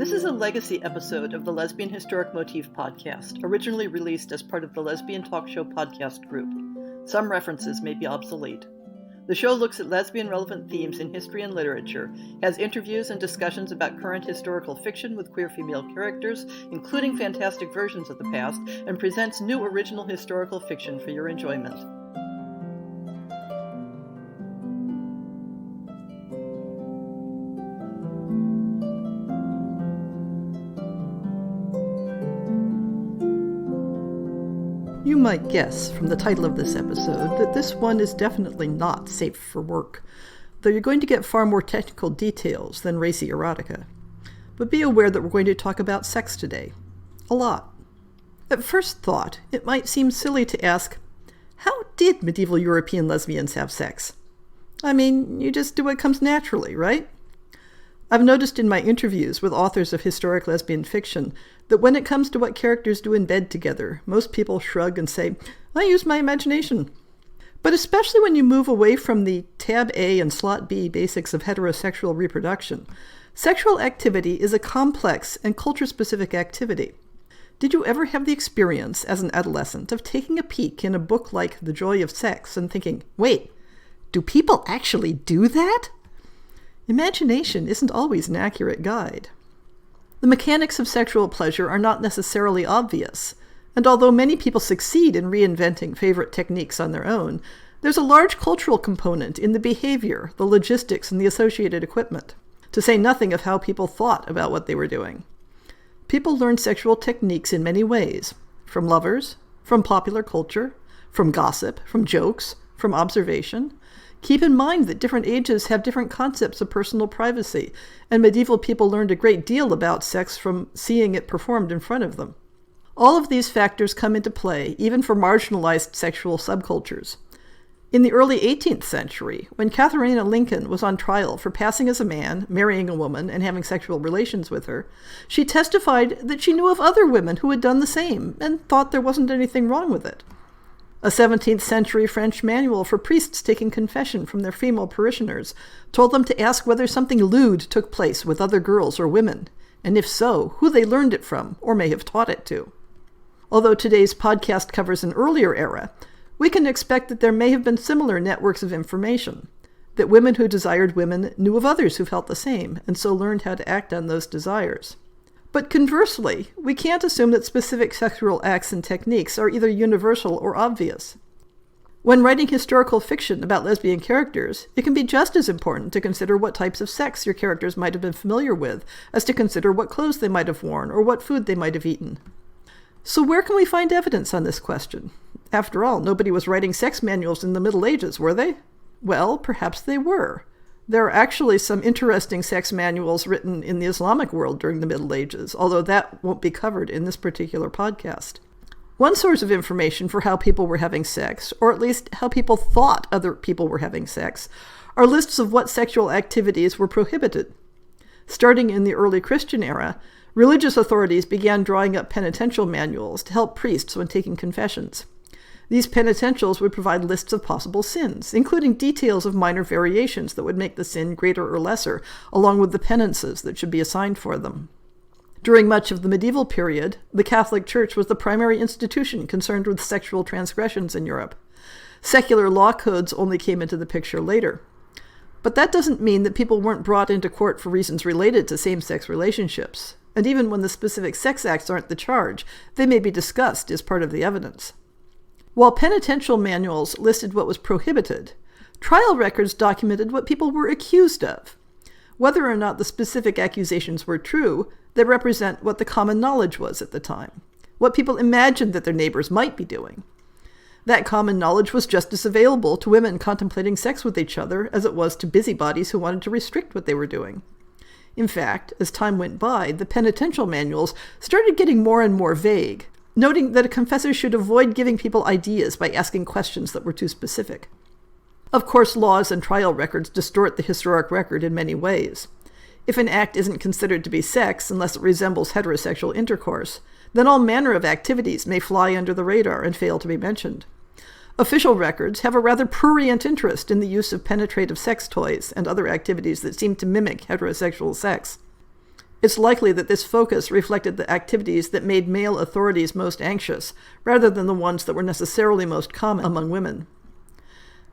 This is a legacy episode of the Lesbian Historic Motif podcast, originally released as part of the Lesbian Talk Show podcast group. Some references may be obsolete. The show looks at lesbian-relevant themes in history and literature, has interviews and discussions about current historical fiction with queer female characters, including fantastic versions of the past, and presents new original historical fiction for your enjoyment. You might guess from the title of this episode that this one is definitely not safe for work, though you're going to get far more technical details than racy erotica. But be aware that we're going to talk about sex today. A lot. At first thought, it might seem silly to ask, how did medieval European lesbians have sex? I mean, you just do what comes naturally, right? I've noticed in my interviews with authors of historic lesbian fiction that when it comes to what characters do in bed together, most people shrug and say, I use my imagination. But especially when you move away from the tab A and slot B basics of heterosexual reproduction, sexual activity is a complex and culture-specific activity. Did you ever have the experience as an adolescent of taking a peek in a book like The Joy of Sex and thinking, wait, do people actually do that? Imagination isn't always an accurate guide. The mechanics of sexual pleasure are not necessarily obvious, and although many people succeed in reinventing favorite techniques on their own, there's a large cultural component in the behavior, the logistics, and the associated equipment, to say nothing of how people thought about what they were doing. People learn sexual techniques in many ways, from lovers, from popular culture, from gossip, from jokes, from observation. Keep in mind that different ages have different concepts of personal privacy, and medieval people learned a great deal about sex from seeing it performed in front of them. All of these factors come into play, even for marginalized sexual subcultures. In the early 18th century, when Katharina Lincoln was on trial for passing as a man, marrying a woman, and having sexual relations with her, she testified that she knew of other women who had done the same, and thought there wasn't anything wrong with it. A 17th century French manual for priests taking confession from their female parishioners told them to ask whether something lewd took place with other girls or women, and if so, who they learned it from or may have taught it to. Although today's podcast covers an earlier era, we can expect that there may have been similar networks of information, that women who desired women knew of others who felt the same, and so learned how to act on those desires. But conversely, we can't assume that specific sexual acts and techniques are either universal or obvious. When writing historical fiction about lesbian characters, it can be just as important to consider what types of sex your characters might have been familiar with as to consider what clothes they might have worn or what food they might have eaten. So where can we find evidence on this question? After all, nobody was writing sex manuals in the Middle Ages, were they? Well, perhaps they were. There are actually some interesting sex manuals written in the Islamic world during the Middle Ages, although that won't be covered in this particular podcast. One source of information for how people were having sex, or at least how people thought other people were having sex, are lists of what sexual activities were prohibited. Starting in the early Christian era, religious authorities began drawing up penitential manuals to help priests when taking confessions. These penitentials would provide lists of possible sins, including details of minor variations that would make the sin greater or lesser, along with the penances that should be assigned for them. During much of the medieval period, the Catholic Church was the primary institution concerned with sexual transgressions in Europe. Secular law codes only came into the picture later. But that doesn't mean that people weren't brought into court for reasons related to same-sex relationships. And even when the specific sex acts aren't the charge, they may be discussed as part of the evidence. While penitential manuals listed what was prohibited, trial records documented what people were accused of. Whether or not the specific accusations were true, they represent what the common knowledge was at the time, what people imagined that their neighbors might be doing. That common knowledge was just as available to women contemplating sex with each other as it was to busybodies who wanted to restrict what they were doing. In fact, as time went by, the penitential manuals started getting more and more vague, noting that a confessor should avoid giving people ideas by asking questions that were too specific. Of course, laws and trial records distort the historic record in many ways. If an act isn't considered to be sex unless it resembles heterosexual intercourse, then all manner of activities may fly under the radar and fail to be mentioned. Official records have a rather prurient interest in the use of penetrative sex toys and other activities that seem to mimic heterosexual sex. It's likely that this focus reflected the activities that made male authorities most anxious, rather than the ones that were necessarily most common among women.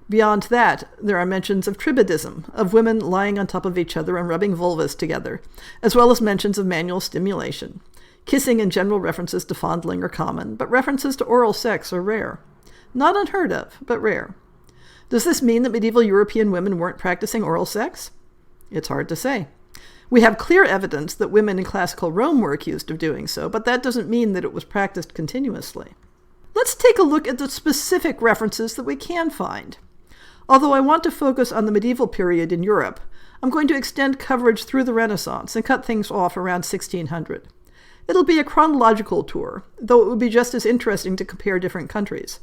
Beyond that, there are mentions of tribadism, of women lying on top of each other and rubbing vulvas together, as well as mentions of manual stimulation. Kissing and general references to fondling are common, but references to oral sex are rare. Not unheard of, but rare. Does this mean that medieval European women weren't practicing oral sex? It's hard to say. We have clear evidence that women in classical Rome were accused of doing so, but that doesn't mean that it was practiced continuously. Let's take a look at the specific references that we can find. Although I want to focus on the medieval period in Europe, I'm going to extend coverage through the Renaissance and cut things off around 1600. It'll be a chronological tour, though it would be just as interesting to compare different countries.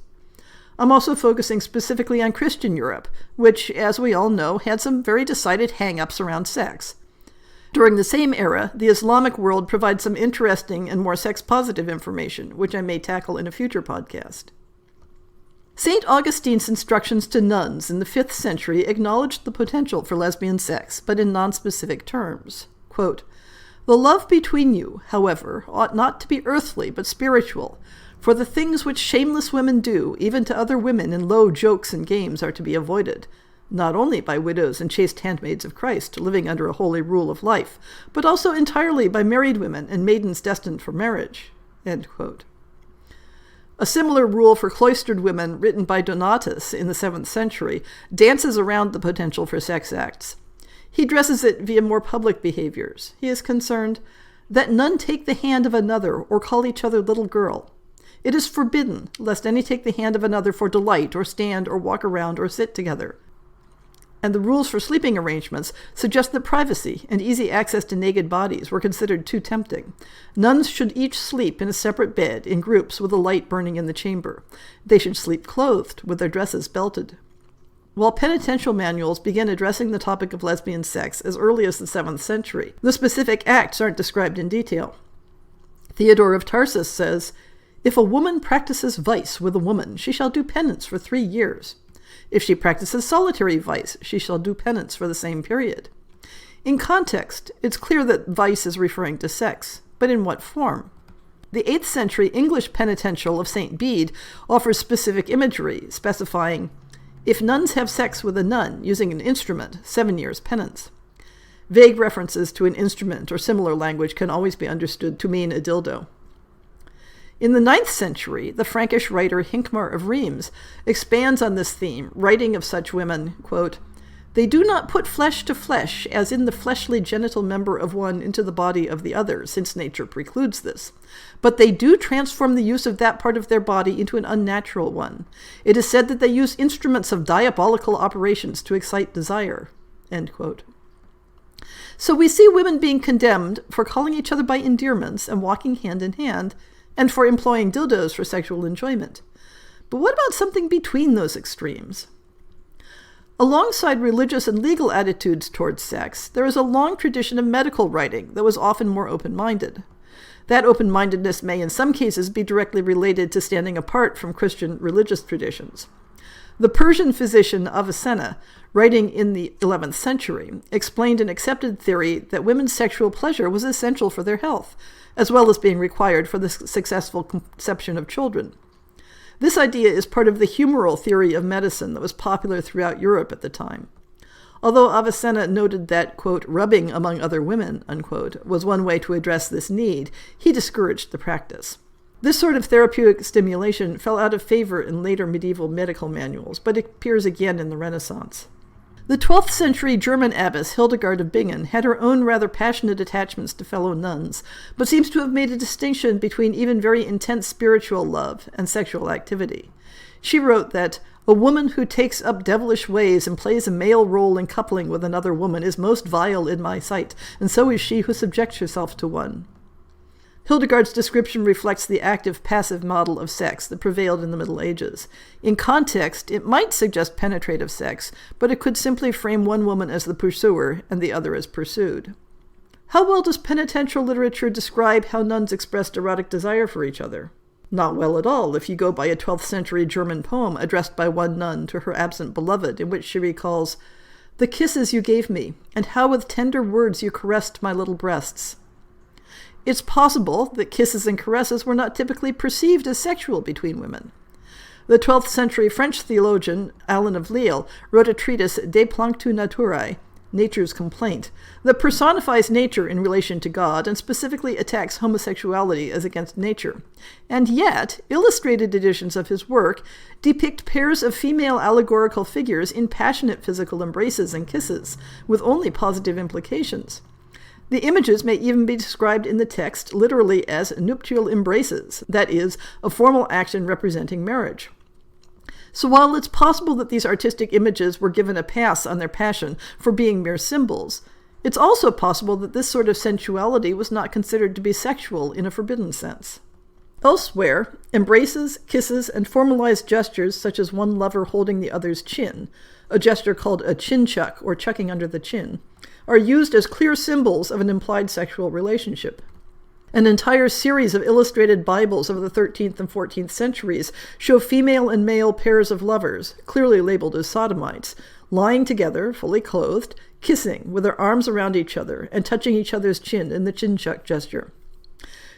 I'm also focusing specifically on Christian Europe, which, as we all know, had some very decided hang-ups around sex. During the same era, the Islamic world provides some interesting and more sex-positive information, which I may tackle in a future podcast. St. Augustine's instructions to nuns in the 5th century acknowledged the potential for lesbian sex, but in nonspecific terms. Quote, "The love between you, however, ought not to be earthly, but spiritual, for the things which shameless women do, even to other women in low jokes and games, are to be avoided, not only by widows and chaste handmaids of Christ, living under a holy rule of life, but also entirely by married women and maidens destined for marriage." End quote. A similar rule for cloistered women, written by Donatus in the 7th century, dances around the potential for sex acts. He addresses it via more public behaviors. He is concerned that none take the hand of another or call each other little girl. It is forbidden, lest any take the hand of another for delight, or stand, or walk around, or sit together. And the rules for sleeping arrangements suggest that privacy and easy access to naked bodies were considered too tempting. Nuns should each sleep in a separate bed in groups with a light burning in the chamber. They should sleep clothed, with their dresses belted. While penitential manuals begin addressing the topic of lesbian sex as early as the 7th century, the specific acts aren't described in detail. Theodore of Tarsus says, "If a woman practices vice with a woman, she shall do penance for 3 years. If she practices solitary vice, she shall do penance for the same period." In context, it's clear that vice is referring to sex, but in what form? The 8th century English penitential of St. Bede offers specific imagery, specifying, "If nuns have sex with a nun using an instrument, 7 years penance." Vague references to an instrument or similar language can always be understood to mean a dildo. In the 9th century, the Frankish writer Hincmar of Reims expands on this theme, writing of such women, quote, "They do not put flesh to flesh, as in the fleshly genital member of one into the body of the other, since nature precludes this. But they do transform the use of that part of their body into an unnatural one. It is said that they use instruments of diabolical operations to excite desire." End quote. So we see women being condemned for calling each other by endearments and walking hand in hand, and for employing dildos for sexual enjoyment. But what about something between those extremes? Alongside religious and legal attitudes towards sex, there is a long tradition of medical writing that was often more open-minded. That open-mindedness may in some cases be directly related to standing apart from Christian religious traditions. The Persian physician Avicenna, writing in the 11th century, explained an accepted theory that women's sexual pleasure was essential for their health, as well as being required for the successful conception of children. This idea is part of the humoral theory of medicine that was popular throughout Europe at the time. Although Avicenna noted that, quote, "rubbing among other women," unquote, was one way to address this need, he discouraged the practice. This sort of therapeutic stimulation fell out of favor in later medieval medical manuals, but it appears again in the Renaissance. The 12th century German abbess Hildegard of Bingen had her own rather passionate attachments to fellow nuns, but seems to have made a distinction between even very intense spiritual love and sexual activity. She wrote that, "A woman who takes up devilish ways and plays a male role in coupling with another woman is most vile in my sight, and so is she who subjects herself to one." Hildegard's description reflects the active-passive model of sex that prevailed in the Middle Ages. In context, it might suggest penetrative sex, but it could simply frame one woman as the pursuer and the other as pursued. How well does penitential literature describe how nuns expressed erotic desire for each other? Not well at all, if you go by a 12th century German poem addressed by one nun to her absent beloved, in which she recalls, "The kisses you gave me, and how with tender words you caressed my little breasts." it's possible that kisses and caresses were not typically perceived as sexual between women. The 12th century French theologian Alan of Lille wrote a treatise De Planctu Naturae, Nature's Complaint, that personifies nature in relation to God and specifically attacks homosexuality as against nature. And yet, illustrated editions of his work depict pairs of female allegorical figures in passionate physical embraces and kisses, with only positive implications. The images may even be described in the text literally as nuptial embraces, that is, a formal action representing marriage. So while it's possible that these artistic images were given a pass on their passion for being mere symbols, it's also possible that this sort of sensuality was not considered to be sexual in a forbidden sense. Elsewhere, embraces, kisses, and formalized gestures such as one lover holding the other's chin, a gesture called a chin chuck or chucking under the chin, are used as clear symbols of an implied sexual relationship. An entire series of illustrated Bibles of the 13th and 14th centuries show female and male pairs of lovers, clearly labeled as sodomites, lying together, fully clothed, kissing, with their arms around each other, and touching each other's chin in the chin chuck gesture.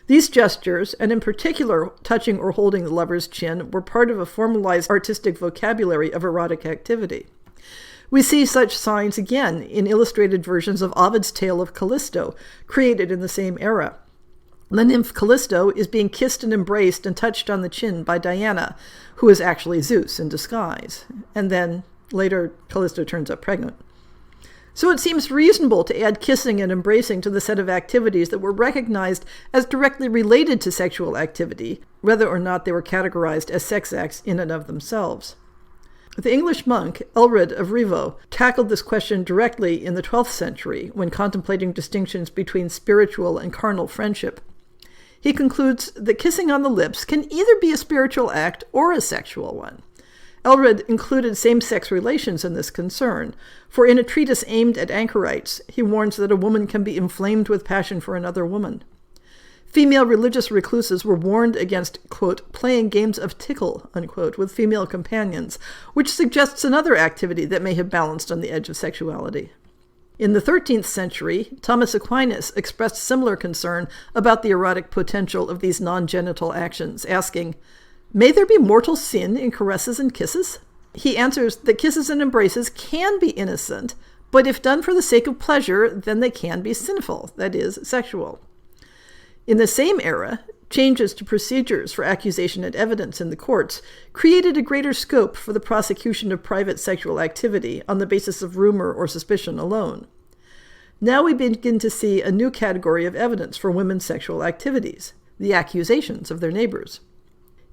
These gestures, and in particular touching or holding the lover's chin, were part of a formalized artistic vocabulary of erotic activity. We see such signs again in illustrated versions of Ovid's tale of Callisto, created in the same era. The nymph Callisto is being kissed and embraced and touched on the chin by Diana, who is actually Zeus in disguise. And then, later, Callisto turns up pregnant. So it seems reasonable to add kissing and embracing to the set of activities that were recognized as directly related to sexual activity, whether or not they were categorized as sex acts in and of themselves. The English monk, Elred of Rievaulx, tackled this question directly in the 12th century when contemplating distinctions between spiritual and carnal friendship. He concludes that kissing on the lips can either be a spiritual act or a sexual one. Elred included same-sex relations in this concern, for in a treatise aimed at anchorites, he warns that a woman can be inflamed with passion for another woman. Female religious recluses were warned against, quote, playing games of tickle, unquote, with female companions, which suggests another activity that may have balanced on the edge of sexuality. In the 13th century, Thomas Aquinas expressed similar concern about the erotic potential of these non-genital actions, asking, "May there be mortal sin in caresses and kisses?" He answers that kisses and embraces can be innocent, but if done for the sake of pleasure, then they can be sinful, that is, sexual. In the same era, changes to procedures for accusation and evidence in the courts created a greater scope for the prosecution of private sexual activity on the basis of rumor or suspicion alone. Now we begin to see a new category of evidence for women's sexual activities, the accusations of their neighbors.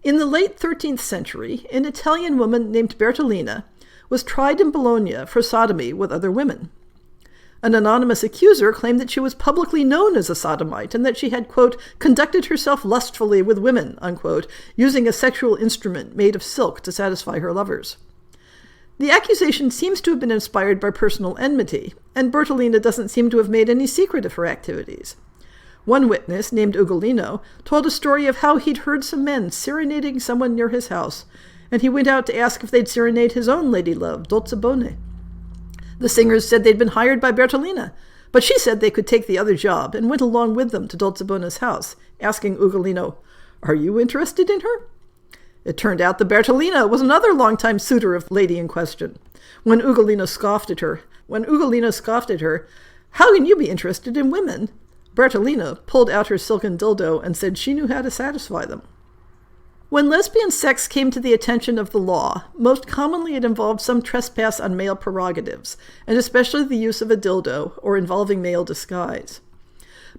In the late 13th century, an Italian woman named Bertolina was tried in Bologna for sodomy with other women. An anonymous accuser claimed that she was publicly known as a sodomite and that she had, quote, conducted herself lustfully with women, unquote, using a sexual instrument made of silk to satisfy her lovers. The accusation seems to have been inspired by personal enmity, and Bertolina doesn't seem to have made any secret of her activities. One witness, named Ugolino, told a story of how he'd heard some men serenading someone near his house, and he went out to ask if they'd serenade his own ladylove, Dolcebone. The singers said they'd been hired by Bertolina, but she said they could take the other job and went along with them to Dolcebone's house, asking Ugolino, "Are you interested in her?" It turned out that Bertolina was another longtime suitor of the lady in question. When Ugolino scoffed at her, "How can you be interested in women?" Bertolina pulled out her silken dildo and said she knew how to satisfy them. When lesbian sex came to the attention of the law, most commonly it involved some trespass on male prerogatives, and especially the use of a dildo or involving male disguise.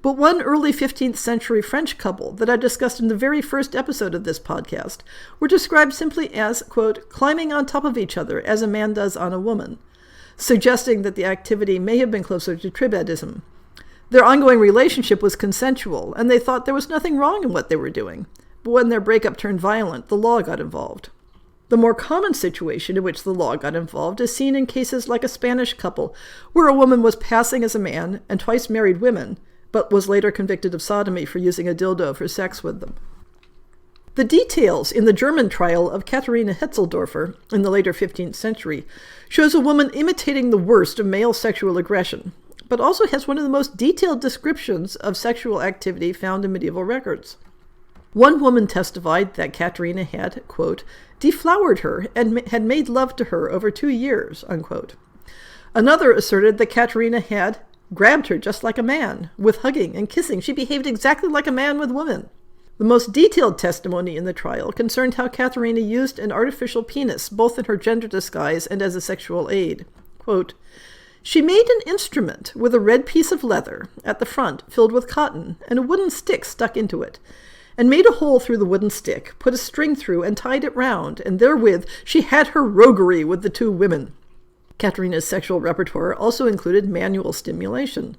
But one early 15th century French couple that I discussed in the very first episode of this podcast were described simply as, quote, climbing on top of each other as a man does on a woman, suggesting that the activity may have been closer to tribadism. Their ongoing relationship was consensual, and they thought there was nothing wrong in what they were doing. But when their breakup turned violent, the law got involved. The more common situation in which the law got involved is seen in cases like a Spanish couple, where a woman was passing as a man and twice married women, but was later convicted of sodomy for using a dildo for sex with them. The details in the German trial of Katharina Hetzeldorfer in the later 15th century shows a woman imitating the worst of male sexual aggression, but also has one of the most detailed descriptions of sexual activity found in medieval records. One woman testified that Caterina had, quote, deflowered her and had made love to her over 2 years, unquote. Another asserted that Caterina had grabbed her just like a man, with hugging and kissing. She behaved exactly like a man with women. The most detailed testimony in the trial concerned how Caterina used an artificial penis, both in her gender disguise and as a sexual aid. Quote, she made an instrument with a red piece of leather at the front filled with cotton and a wooden stick stuck into it, and made a hole through the wooden stick, put a string through and tied it round, and therewith she had her roguery with the 2 women. Caterina's sexual repertoire also included manual stimulation.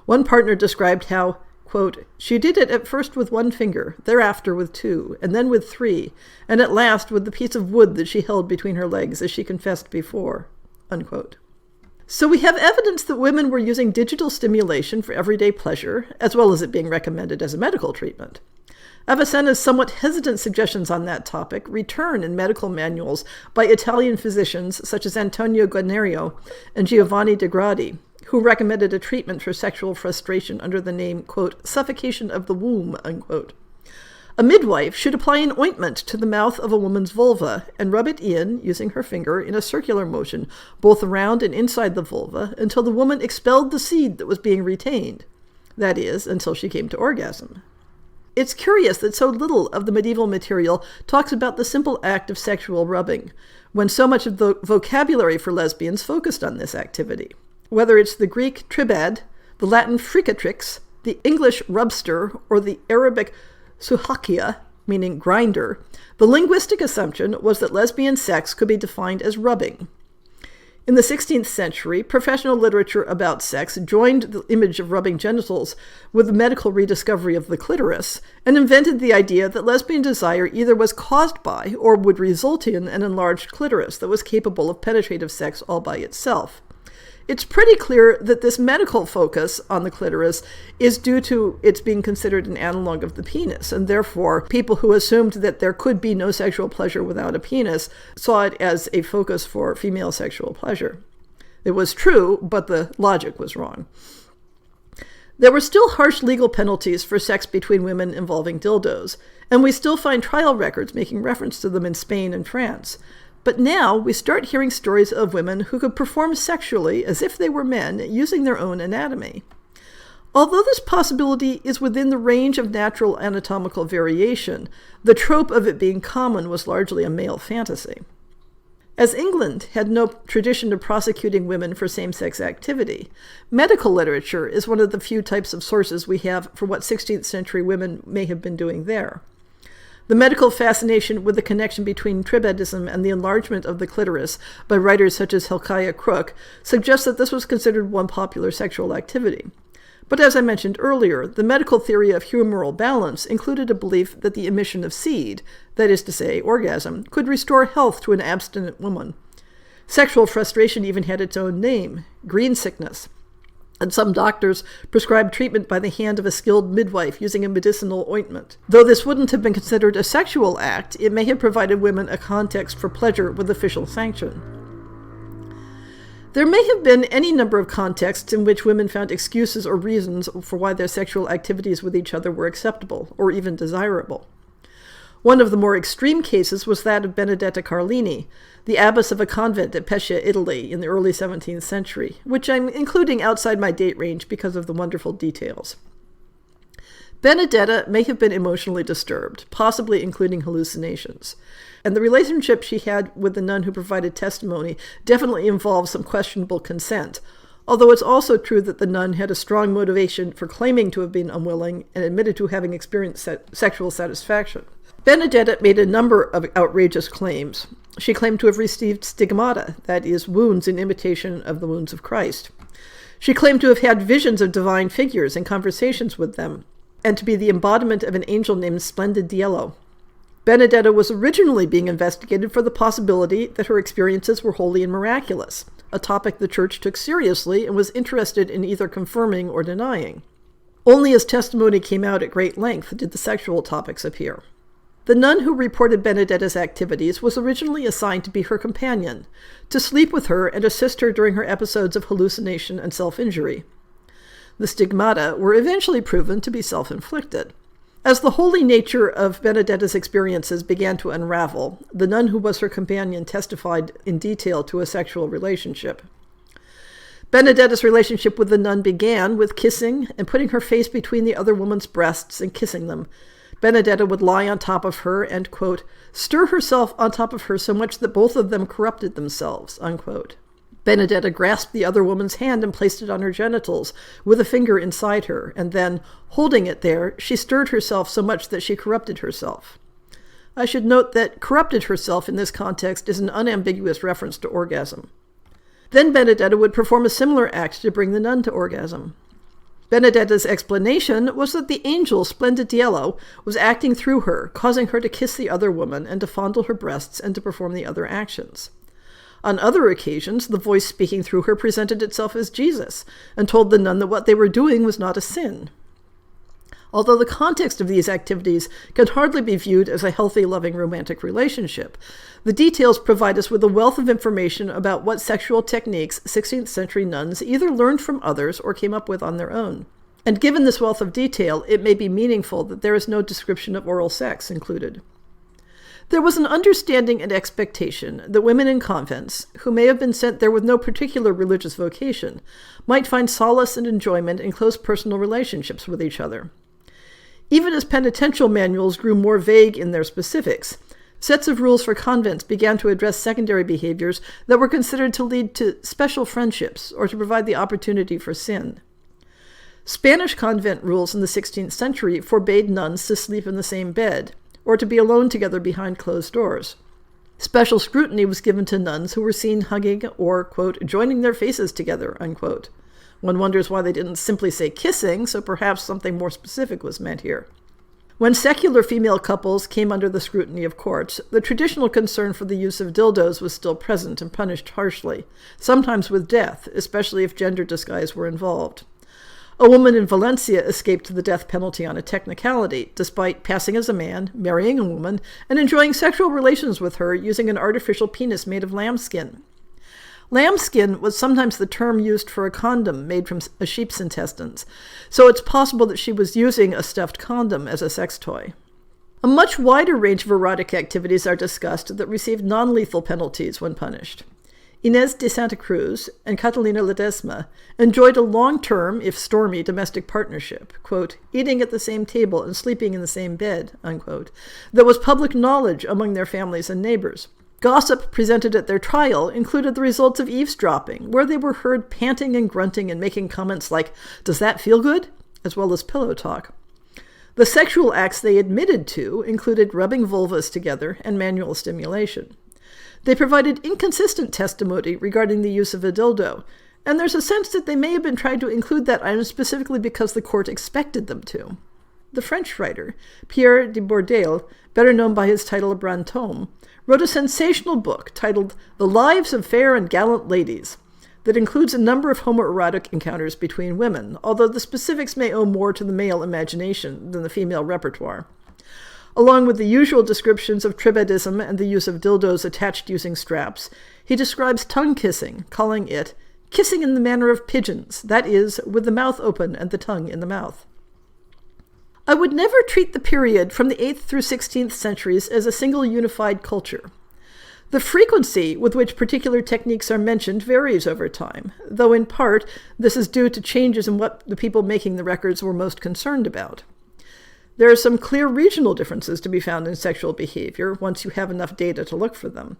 One partner described how, quote, she did it at first with 1 finger, thereafter with 2, and then with 3, and at last with the piece of wood that she held between her legs, as she confessed before, unquote. So we have evidence that women were using digital stimulation for everyday pleasure, as well as it being recommended as a medical treatment. Avicenna's somewhat hesitant suggestions on that topic return in medical manuals by Italian physicians such as Antonio Guarnerio and Giovanni de Gradi, who recommended a treatment for sexual frustration under the name, quote, suffocation of the womb, unquote. A midwife should apply an ointment to the mouth of a woman's vulva and rub it in, using her finger, in a circular motion, both around and inside the vulva, until the woman expelled the seed that was being retained. That is, until she came to orgasm. It's curious that so little of the medieval material talks about the simple act of sexual rubbing, when so much of the vocabulary for lesbians focused on this activity. Whether it's the Greek tribad, the Latin fricatrix, the English rubster, or the Arabic suhakia, meaning grinder, the linguistic assumption was that lesbian sex could be defined as rubbing. In the 16th century, professional literature about sex joined the image of rubbing genitals with the medical rediscovery of the clitoris and invented the idea that lesbian desire either was caused by or would result in an enlarged clitoris that was capable of penetrative sex all by itself. It's pretty clear that this medical focus on the clitoris is due to its being considered an analog of the penis, and therefore people who assumed that there could be no sexual pleasure without a penis saw it as a focus for female sexual pleasure. It was true, but the logic was wrong. There were still harsh legal penalties for sex between women involving dildos, and we still find trial records making reference to them in Spain and France. But now we start hearing stories of women who could perform sexually as if they were men using their own anatomy. Although this possibility is within the range of natural anatomical variation, the trope of it being common was largely a male fantasy. As England had no tradition of prosecuting women for same-sex activity, medical literature is one of the few types of sources we have for what 16th century women may have been doing there. The medical fascination with the connection between tribadism and the enlargement of the clitoris by writers such as Hilkiah Crook suggests that this was considered one popular sexual activity. But as I mentioned earlier, the medical theory of humoral balance included a belief that the emission of seed, that is to say, orgasm, could restore health to an abstinent woman. Sexual frustration even had its own name, green sickness. And some doctors prescribed treatment by the hand of a skilled midwife using a medicinal ointment. Though this wouldn't have been considered a sexual act, it may have provided women a context for pleasure with official sanction. There may have been any number of contexts in which women found excuses or reasons for why their sexual activities with each other were acceptable or even desirable. One of the more extreme cases was that of Benedetta Carlini, the abbess of a convent at Pescia, Italy, in the early 17th century, which I'm including outside my date range because of the wonderful details. Benedetta may have been emotionally disturbed, possibly including hallucinations, and the relationship she had with the nun who provided testimony definitely involved some questionable consent, although it's also true that the nun had a strong motivation for claiming to have been unwilling and admitted to having experienced sexual satisfaction. Benedetta made a number of outrageous claims. She claimed to have received stigmata, that is, wounds in imitation of the wounds of Christ. She claimed to have had visions of divine figures and conversations with them, and to be the embodiment of an angel named Splendid Diello. Benedetta was originally being investigated for the possibility that her experiences were holy and miraculous, a topic the church took seriously and was interested in either confirming or denying. Only as testimony came out at great length did the sexual topics appear. The nun who reported Benedetta's activities was originally assigned to be her companion, to sleep with her and assist her during her episodes of hallucination and self-injury. The stigmata were eventually proven to be self-inflicted. As the holy nature of Benedetta's experiences began to unravel, the nun who was her companion testified in detail to a sexual relationship. Benedetta's relationship with the nun began with kissing and putting her face between the other woman's breasts and kissing them. Benedetta would lie on top of her and, quote, stir herself on top of her so much that both of them corrupted themselves, unquote. Benedetta grasped the other woman's hand and placed it on her genitals, with a finger inside her, and then, holding it there, she stirred herself so much that she corrupted herself. I should note that corrupted herself in this context is an unambiguous reference to orgasm. Then Benedetta would perform a similar act to bring the nun to orgasm. Benedetta's explanation was that the angel, Splendid Yellow, was acting through her, causing her to kiss the other woman and to fondle her breasts and to perform the other actions. On other occasions, the voice speaking through her presented itself as Jesus and told the nun that what they were doing was not a sin. Although the context of these activities can hardly be viewed as a healthy, loving, romantic relationship, the details provide us with a wealth of information about what sexual techniques 16th century nuns either learned from others or came up with on their own. And given this wealth of detail, it may be meaningful that there is no description of oral sex included. There was an understanding and expectation that women in convents, who may have been sent there with no particular religious vocation, might find solace and enjoyment in close personal relationships with each other. Even as penitential manuals grew more vague in their specifics, sets of rules for convents began to address secondary behaviors that were considered to lead to special friendships or to provide the opportunity for sin. Spanish convent rules in the 16th century forbade nuns to sleep in the same bed, or to be alone together behind closed doors. Special scrutiny was given to nuns who were seen hugging or, quote, joining their faces together, unquote. One wonders why they didn't simply say kissing, so perhaps something more specific was meant here. When secular female couples came under the scrutiny of courts, the traditional concern for the use of dildos was still present and punished harshly, sometimes with death, especially if gender disguise were involved. A woman in Valencia escaped the death penalty on a technicality, despite passing as a man, marrying a woman, and enjoying sexual relations with her using an artificial penis made of lambskin. Lambskin was sometimes the term used for a condom made from a sheep's intestines, so it's possible that she was using a stuffed condom as a sex toy. A much wider range of erotic activities are discussed that received non-lethal penalties when punished. Inés de Santa Cruz and Catalina Ledesma enjoyed a long-term, if stormy, domestic partnership, quote, eating at the same table and sleeping in the same bed, unquote, that was public knowledge among their families and neighbors. Gossip presented at their trial included the results of eavesdropping, where they were heard panting and grunting and making comments like, "Does that feel good?" as well as pillow talk. The sexual acts they admitted to included rubbing vulvas together and manual stimulation. They provided inconsistent testimony regarding the use of a dildo, and there's a sense that they may have been trying to include that item specifically because the court expected them to. The French writer, Pierre de Bourdelle, better known by his title of Brantôme, wrote a sensational book titled The Lives of Fair and Gallant Ladies that includes a number of homoerotic encounters between women, although the specifics may owe more to the male imagination than the female repertoire. Along with the usual descriptions of tribadism and the use of dildos attached using straps, he describes tongue kissing, calling it kissing in the manner of pigeons, that is, with the mouth open and the tongue in the mouth. I would never treat the period from the 8th through 16th centuries as a single unified culture. The frequency with which particular techniques are mentioned varies over time, though in part this is due to changes in what the people making the records were most concerned about. There are some clear regional differences to be found in sexual behavior once you have enough data to look for them.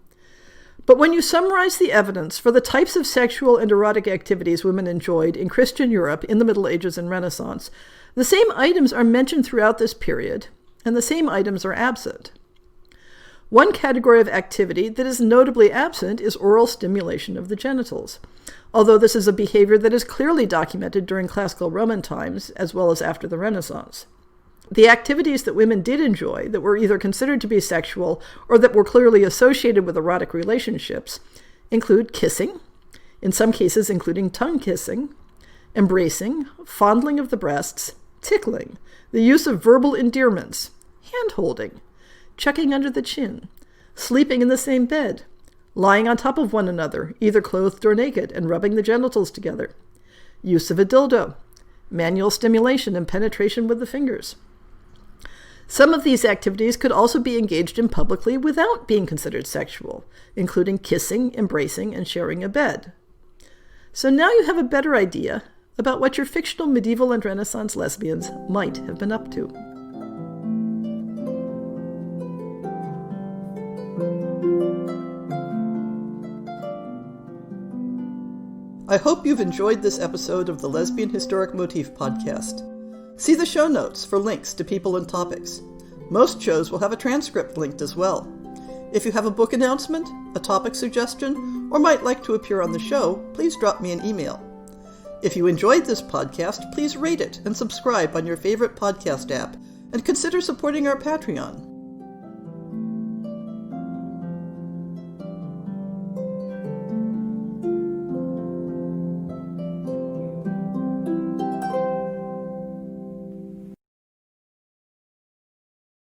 But when you summarize the evidence for the types of sexual and erotic activities women enjoyed in Christian Europe in the Middle Ages and Renaissance, the same items are mentioned throughout this period, and the same items are absent. One category of activity that is notably absent is oral stimulation of the genitals, although this is a behavior that is clearly documented during classical Roman times as well as after the Renaissance. The activities that women did enjoy that were either considered to be sexual or that were clearly associated with erotic relationships include kissing, in some cases including tongue kissing, embracing, fondling of the breasts, tickling, the use of verbal endearments, hand-holding, chucking under the chin, sleeping in the same bed, lying on top of one another, either clothed or naked, and rubbing the genitals together, use of a dildo, manual stimulation and penetration with the fingers. Some of these activities could also be engaged in publicly without being considered sexual, including kissing, embracing, and sharing a bed. So now you have a better idea about what your fictional medieval and Renaissance lesbians might have been up to. I hope you've enjoyed this episode of the Lesbian Historic Motif Podcast. See the show notes for links to people and topics. Most shows will have a transcript linked as well. If you have a book announcement, a topic suggestion, or might like to appear on the show, please drop me an email. If you enjoyed this podcast, please rate it and subscribe on your favorite podcast app, and consider supporting our Patreon.